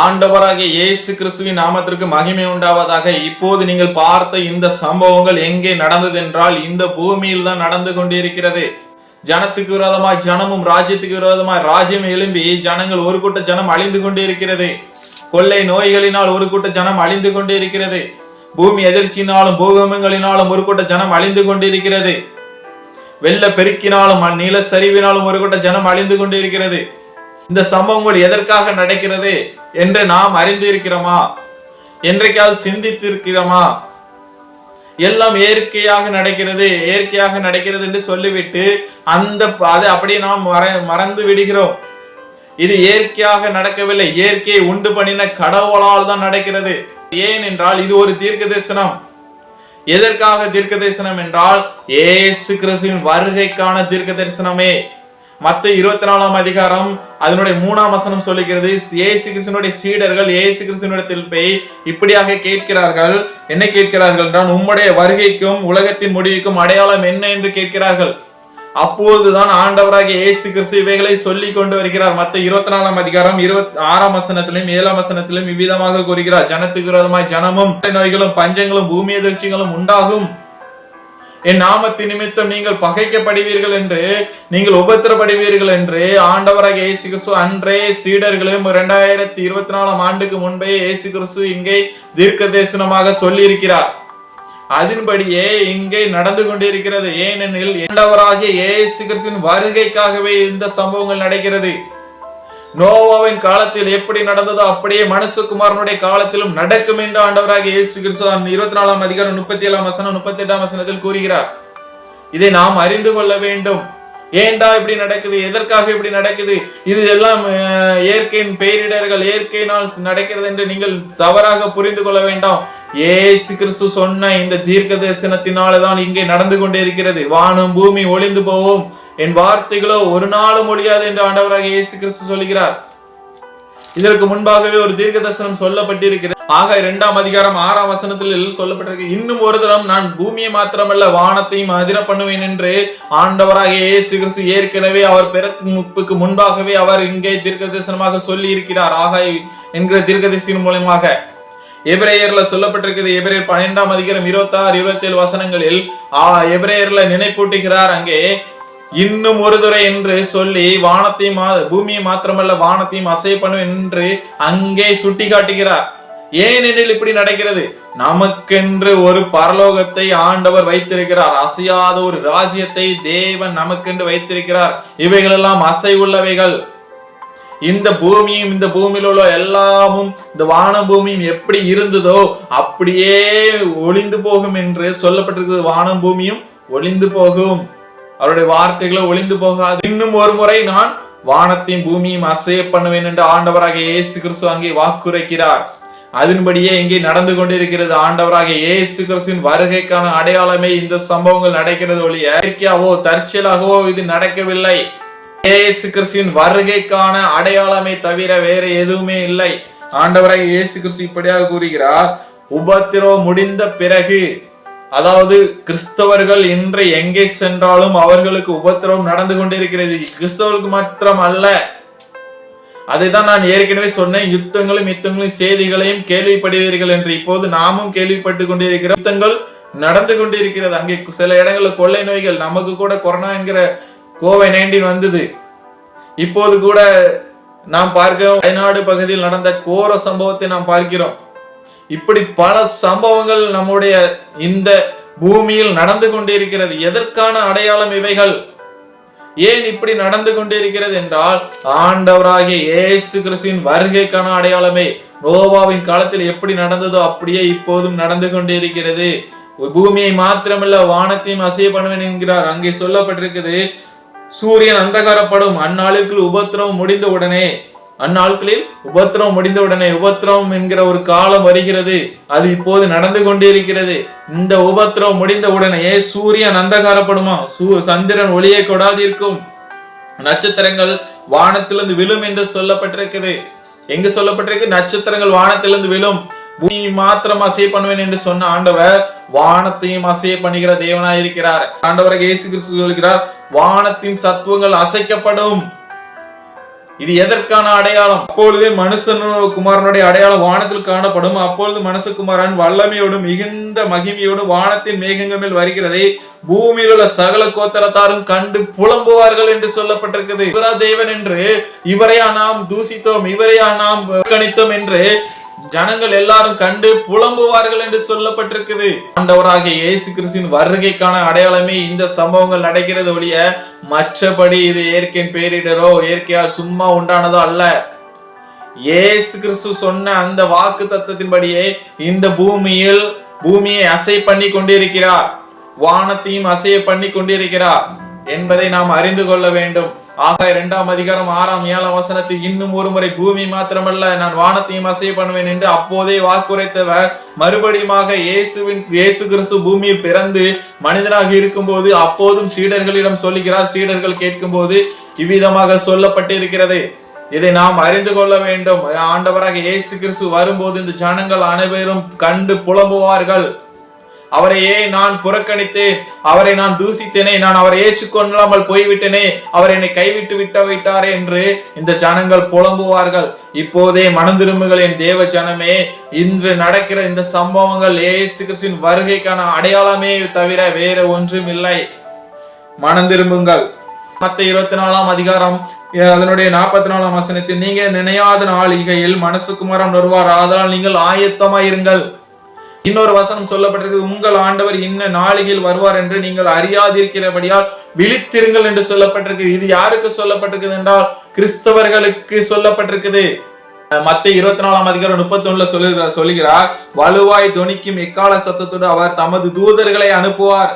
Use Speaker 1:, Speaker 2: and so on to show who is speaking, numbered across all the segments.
Speaker 1: ஆண்டவராகிய இயேசு கிறிஸ்துவின் நாமத்திற்கு மகிமை உண்டாவதாக. இப்போது நீங்கள் பார்த்த இந்த சம்பவங்கள் எங்கே நடந்தது என்றால் இந்த பூமியில் தான் நடந்து கொண்டிருக்கிறது. ஜனத்துக்கு விரோதமாய் ஜனமும் ராஜ்யத்துக்கு விரோதமாய் ராஜ்யம் எழும்பி ஜனங்கள் ஒரு கூட்ட ஜனம் அழிந்து கொண்டே இருக்கிறது. கொள்ளை நோய்களினால் ஒரு கூட்ட ஜனம் அழிந்து கொண்டே இருக்கிறது. பூமி எதிர்ச்சியினாலும் பூகம்பங்களினாலும் ஒரு கூட்ட ஜனம் அழிந்து கொண்டிருக்கிறது. வெள்ள பெருக்கினாலும் நில சரிவினாலும் ஒரு கூட்ட ஜனம் அழிந்து கொண்டிருக்கிறது. இந்த சம்பவங்கள் எதற்காக நடக்கிறது என்று நாம் அறிந்து இருக்கிறோமா? என்றைக்காவது சிந்தித்திருக்கிறோமா? எல்லாம் இயற்கையாக நடக்கிறது என்று சொல்லிவிட்டு அதை அப்படியே நாம் மறந்து விடுகிறோம். இது இயற்கையாக நடக்கவில்லை, இயற்கையை உண்டு பண்ணின கடவுளால் தான் நடக்கிறது. ஏனென்றால் இது ஒரு தீர்க்க தரிசனம். எதற்காக தீர்க்க தரிசனம் என்றால் இயேசு கிறிஸ்துவின் வருகைக்கான தீர்க்க தரிசனமே. மத்தேயு 24 அதிகாரம் அதனுடைய 3ஆம் வசனம் சொல்லுகிறது, இயேசு கிறிஸ்துவினுடைய சீடர்கள் இயேசு கிறிஸ்துவினிடத்தில் போய் இப்படியாக கேட்கிறார்கள். என்ன கேட்கிறார்கள் என்றால், உம்முடைய வருகைக்கும் உலகத்தின் முடிவுக்கும் அடையாளம் என்ன என்று கேட்கிறார்கள். அப்பொழுதுதான் ஆண்டவராகிய இயேசு கிறிஸ்து இவைகளை சொல்லி கொண்டு வருகிறார். மத்தேயு 24 அதிகாரம் 26ஆம் வசனத்திலும் 7ஆம் வசனத்திலும் இவ்விதமாக கூறுகிறார், ஜனத்துக்கு விரோதமாய் ஜனமும் நோய்களும் பஞ்சங்களும் பூமி எதிர்ச்சிகளும் உண்டாகும். என் நாமத்தின் நிமித்தம் நீங்கள் பகைக்கப்படுவீர்கள் என்று, நீங்கள் உபத்திரப்படுவீர்கள் என்று ஆண்டவராகிய இயேசு கிறிஸ்து அன்றே சீடர்களும் 2024 ஆண்டுக்கு முன்பே இயேசு கிறிஸ்து இங்கே தீர்க்க தரிசனமாக சொல்லி இருக்கிறார். அதன்படியே இங்கே நடந்து கொண்டிருக்கிறது. ஏனெனில் ஆண்டவராகிய இயேசு கிறிஸ்துவின் வருகைக்காகவே இந்த சம்பவங்கள் நடக்கிறது. நோவாவின் காலத்தில் எப்படி நடந்ததோ அப்படியே மனுஷகுமாரனுடைய காலத்திலும் நடக்கும் என்று ஆண்டவராகிய இயேசு கிறிஸ்து 24ஆம் அதிகாரம் 37ஆம் வசனம் 38ஆம் வசனத்தில் கூறுகிறார். இதை நாம் அறிந்து கொள்ள வேண்டும். ஏண்டா இப்படி நடக்குது, எதற்காக இப்படி நடக்குது, இது எல்லாம் இயற்கையின் பேரிடர்கள், இயற்கையினால் நடக்கிறது என்று நீங்கள் தவறாக புரிந்து கொள்ள வேண்டாம். இயேசு கிறிஸ்து சொன்ன இந்த தீர்க்க தரிசனத்தினால்தான் இங்கே நடந்து கொண்டே இருக்கிறது. வானம் பூமி ஒளிந்து போவோம், என் வார்த்தைகளோ ஒரு நாளும் ஒழியாது என்று ஆண்டவராக இயேசு கிறிஸ்து சொல்கிறார். இதற்கு முன்பாகவே ஒரு தீர்க்க தரிசனம் சொல்லப்பட்டிருக்கிறது. ஆக 2ஆம் அதிகாரம் 6ஆம் வசனத்தில் சொல்லப்பட்டிருக்கு, இன்னும் ஒரு தரம் நான் பூமியை மாத்திரமல்ல வானத்தையும் அதிர பண்ணுவேன் என்று ஆண்டவராக இயேசு கிறிஸ்து ஏற்கனவே அவர் பிறப்புக்கு முன்பாகவே அவர் இங்கே தீர்க்க தரிசனமாக சொல்லி இருக்கிறார். ஆகாய் என்கிற தீர்க்க தரிசனம் மூலமாக எபிரேயர்ல சொல்லப்பட்டிருக்கிறது. எபிரேயர் 12ஆம் அதிகாரம் 26, 27 வசனங்களில் எபிரேயர்ல நினைப்பூட்டுகிறார். அங்கே இன்னும் ஒரு துறை என்று சொல்லி வானத்தையும் பூமியை மாத்திரமல்ல வானத்தையும் அசை பண்ணுவேன் என்று அங்கே சுட்டி காட்டுகிறார். ஏனெனில் இப்படி நடக்கிறது, நமக்கென்று ஒரு பரலோகத்தை ஆண்டவர் வைத்திருக்கிறார். அசையாத ஒரு ராஜ்யத்தை தேவன் நமக்கென்று வைத்திருக்கிறார். இவைகள் எல்லாம் அசை உள்ளவைகள். இந்த பூமியும் இந்த பூமியில் உள்ள எல்லாமும் இந்த வானம் பூமியும் எப்படி இருந்ததோ அப்படியே ஒளிந்து போகும் என்று சொல்லப்பட்டிருக்கிறது. வானம் பூமியும் ஒளிந்து போகும், அவருடைய வார்த்தைகளை ஒளிந்து போகாது. இன்னும் ஒரு முறை நான் வானத்தையும் பூமியும் அசைய பண்ணுவேன் என்று ஆண்டவராக இயேசு கிறிஸ்து அங்கே வாக்குரைக்கிறார். அதன்படியே இங்கே நடந்து கொண்டிருக்கிறது. ஆண்டவராக இயேசு கிறிஸ்துவின் வருகைக்கான அடையாளமே இந்த சம்பவங்கள் நடக்கிறது. ஒழிய இயற்கையாவோ தற்செயலாகவோ இது நடக்கவில்லை. இயேசு கிறிஸ்துவின் வருகைக்கான அடையாளமே தவிர வேற எதுவுமே இல்லை. ஆண்டவராக இயேசு கிறிஸ்து இப்படியாக கூறுகிறார், உபத்திரவம் முடிந்த பிறகு, அதாவது கிறிஸ்தவர்கள் இன்று எங்கே சென்றாலும் அவர்களுக்கு உபத்திரவம் நடந்து கொண்டிருக்கிறது. கிறிஸ்தவர்களுக்கு மாத்திரம் அல்ல, அதை தான் நான் ஏற்கனவே சொன்னேன். யுத்தங்களும் செய்திகளையும் கேள்விப்படுவீர்கள் என்று. இப்போது நாமும் கேள்விப்பட்டு கொண்டிருக்கிறோம். யுத்தங்கள் நடந்து கொண்டிருக்கிறது. அங்கே சில இடங்களில் கொள்ளை நோய்கள், நமக்கு கூட கொரோனா என்கிற COVID-19 வந்தது. இப்போது கூட நாம் பார்க்கிறோம், வயநாடு பகுதியில் நடந்த கோர சம்பவத்தை நாம் பார்க்கிறோம். இப்படி பல சம்பவங்கள் நம்முடைய இந்த பூமியில் நடந்து கொண்டிருக்கிறது. எதற்கான அடையாளம் இவைகள்? ஏன் இப்படி நடந்து கொண்டிருக்கிறது என்றால் ஆண்டவராகிய இயேசு கிறிஸ்துவின் வருகைக்கான அடையாளமே. நோவாவின் காலத்தில் எப்படி நடந்ததோ அப்படியே இப்போதும் நடந்து கொண்டிருக்கிறது. பூமியை மாத்திரமல்ல வானத்தையும் அசைய பண்ணுவேன் என்கிறார். அங்கே சொல்லப்பட்டிருக்கிறது, சூரியன் அந்தகாரப்படும், அந்நாளுக்குள் உபத்திரவம் முடிந்த உடனே, அந்நாட்களில் உபத்திரவம் முடிந்தவுடனே, உபத்திரவம் என்கிற ஒரு காலம் வருகிறது. அது இப்போது நடந்து கொண்டிருக்கிறது. இந்த உபத்திரவம் முடிந்த உடனே சூரியன் அந்தகாரப்படுமா, சந்திரன் ஒளியை கொடாதிருக்கும், நட்சத்திரங்கள் வானத்திலிருந்து விழும் என்று சொல்லப்பட்டிருக்கிறது. எங்க சொல்லப்பட்டிருக்கு? நட்சத்திரங்கள் வானத்திலிருந்து விழும். பூமி மாத்திரம் அசைய பண்ணுவேன் என்று சொன்ன ஆண்டவர் வானத்தையும் அசைய பண்ணுகிற தேவனாய் இருக்கிறார். ஆண்டவராக இயேசு கிறிஸ்து சொல்கிறார், வானத்தின் சத்துவங்கள் அசைக்கப்படும். இது எதற்கான அடையாளம்? அப்பொழுதே குமாரனுடைய அடையாளம் வானத்தில் காணப்படும். அப்பொழுது மனுஷகுமாரன் வல்லமையோடும் மிகுந்த மகிமையோடும் வானத்தின் மேகங்கள் மேல் வருகிறதை பூமியில் உள்ள சகல கோத்திரத்தாரும் கண்டு புலம்புவார்கள் என்று சொல்லப்பட்டிருக்கிறது. இவரா தேவன் என்று, இவரையா நாம் தூசித்தோம், இவரையா நாம் கணித்தோம் என்று ஜனங்கள் எல்லாரும் கண்டு புலம்புவார்கள் என்று சொல்லப்பட்டிருக்குது. ஆண்டவராகிய இயேசு கிறிஸ்துவின் வருகைக்கான அடையாளமே இந்த சம்பவங்கள் நடக்கிறது ஒழிய மற்றபடி இது இயற்கையின் பேரிடரோ இயற்கையால் சும்மா உண்டானதோ அல்ல. இயேசு கிறிஸ்து சொன்ன அந்த வாக்கு தத்தத்தின்படியே இந்த பூமியை அசை பண்ணி கொண்டிருக்கிறார், வானத்தையும் அசைய பண்ணி கொண்டிருக்கிறார் என்பதை நாம் அறிந்து கொள்ள வேண்டும். ஆகாய 2ஆம் அதிகாரம் 6ஆம் 7ஆம் வசனத்தில் இன்னும் ஒரு முறை பூமி மாத்திரமல்ல நான் வானத்தையும் அசைய பண்ணுவேன் என்று அப்போதே வாக்குரைத்தவர் மறுபடியுமாக இயேசு கிறிஸ்து பூமியில் பிறந்து மனிதனாக இருக்கும் போது அப்போதும் சீடர்களிடம் சொல்லுகிறார். சீடர்கள் கேட்கும் போது இவ்விதமாக சொல்லப்பட்டிருக்கிறது. இதை நாம் அறிந்து கொள்ள வேண்டும். ஆண்டவராக இயேசு கிறிஸ்து வரும்போது இந்த ஜனங்கள் அனைவரும் கண்டு புலம்புவார்கள். அவரையே நான் புறக்கணித்தேன், அவரை நான் தூசித்தேனே, நான் அவரை ஏற்றுக்கொள்ளாமல் போய்விட்டேனே, அவர் என்னை கைவிட்டு விட்டாரே என்று இந்த ஜனங்கள் புலம்புவார்கள். இப்போதே மனம் திரும்புங்கள் என் தேவ ஜனமே. இன்று நடக்கிற இந்த சம்பவங்கள் இயேசு கிறிஸ்துவின் வருகைக்கான அடையாளமே தவிர வேற ஒன்றும் இல்லை. மனம் திரும்புங்கள். மத்தேயு 24ஆம் அதிகாரம் அதனுடைய 44ஆம் வசனத்தில் நீங்க நினையாத நாளிகையில் மனுஷகுமாரன் வருவார், ஆதலால் நீங்கள் ஆயத்தமாயிருங்கள். இன்னொரு வசனம் சொல்லப்பட்டிருக்கு, உங்கள் ஆண்டவர் இன்ன நாளிகையில் வருவார் என்று நீங்கள் அறியாதிருக்கிறபடியால் விழித்திருங்கள் என்று சொல்லப்பட்டிருக்கு. இது யாருக்கு சொல்லப்பட்டிருக்குது என்றால் கிறிஸ்தவர்களுக்கு சொல்லப்பட்டிருக்குது. மத்தேயு 24ஆம் அதிகாரம் 31 சொல்லுகிறார், வலுவாய் தொனிக்கும் எக்கால சத்தத்தோடு அவர் தமது தூதர்களை அனுப்புவார்,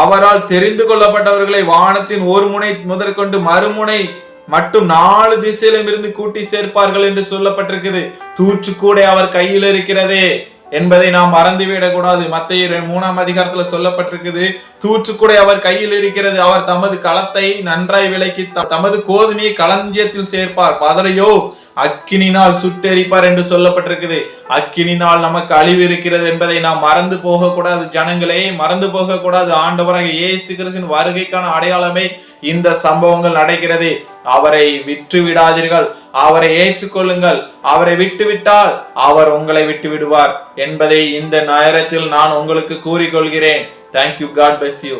Speaker 1: அவரால் தெரிந்து கொள்ளப்பட்டவர்களை வானத்தின் ஒரு முனை முதற்கொண்டு மறுமுனை மட்டும் 4 திசையிலும் இருந்து கூட்டி சேர்ப்பார்கள் என்று சொல்லப்பட்டிருக்குது. தூற்று கூட அவர் கையில் இருக்கிறதே என்பதை நாம் மறந்துவிடக் கூடாது. மத்தேயு 3ஆம் அதிகாரத்துல சொல்லப்பட்டிருக்குது, தூற்று கூட அவர் கையில் இருக்கிறது. அவர் தமது களத்தை நன்றாய் விலக்கி தமது கோதுமையை களஞ்சியத்தில் சேர்ப்பார், பதரையோ அக்கினினால் சுட்டெரிப்பார் என்று சொல்லப்பட்டிருக்குது. அக்கினினால் நமக்கு அழிவு இருக்கிறது என்பதை நாம் மறந்து போக கூடாது. ஜனங்களே, மறந்து போக கூடாது. ஆண்டவராக இயேசு கிறிஸ்துவின் வருகைக்கான அடையாளமே இந்த சம்பவங்கள் நடக்கிறது. அவரை விட்டு விடாதீர்கள், அவரை ஏற்றுக்கொள்ளுங்கள். அவரை விட்டுவிட்டால் அவர் உங்களை விட்டு விடுவார் என்பதை இந்த நேரத்தில் நான் உங்களுக்கு கூறிக்கொள்கிறேன். Thank you. God bless you.